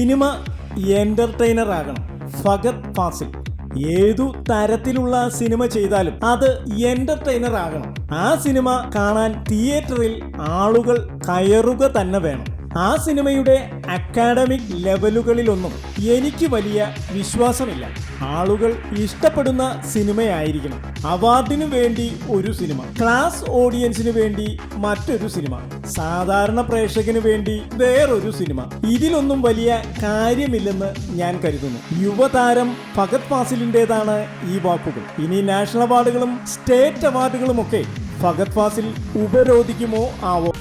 Cinema entertainer ആകണം. ഫഹദ് ഫാസിൽ ഏതു തരത്തിലുള്ള സിനിമ ചെയ്താലും അത് എന്റർടൈനർ ആകണം. ആ സിനിമ കാണാൻ തിയേറ്ററിൽ ആളുകൾ കയറുക തന്നെ വേണം. ആ സിനിമയുടെ അക്കാഡമിക് ലെവലുകളിലൊന്നും എനിക്ക് വലിയ വിശ്വാസമില്ല. ആളുകൾ ഇഷ്ടപ്പെടുന്ന സിനിമയായിരിക്കണം. അവാർഡിനു വേണ്ടി ഒരു സിനിമ, ക്ലാസ് ഓഡിയൻസിന് വേണ്ടി മറ്റൊരു സിനിമ, സാധാരണ പ്രേക്ഷകന് വേണ്ടി വേറൊരു സിനിമ, ഇതിലൊന്നും വലിയ കാര്യമില്ലെന്ന് ഞാൻ കരുതുന്നു. യുവതാരം ഫഹദ് ഫാസിലിൻ്റെതാണ് ഈ വാക്കുകൾ. ഇനി നാഷണൽ അവാർഡുകളും സ്റ്റേറ്റ് അവാർഡുകളുമൊക്കെ ഫഹദ് ഫാസിൽ ഉപരോധിക്കുമോ ആവോ?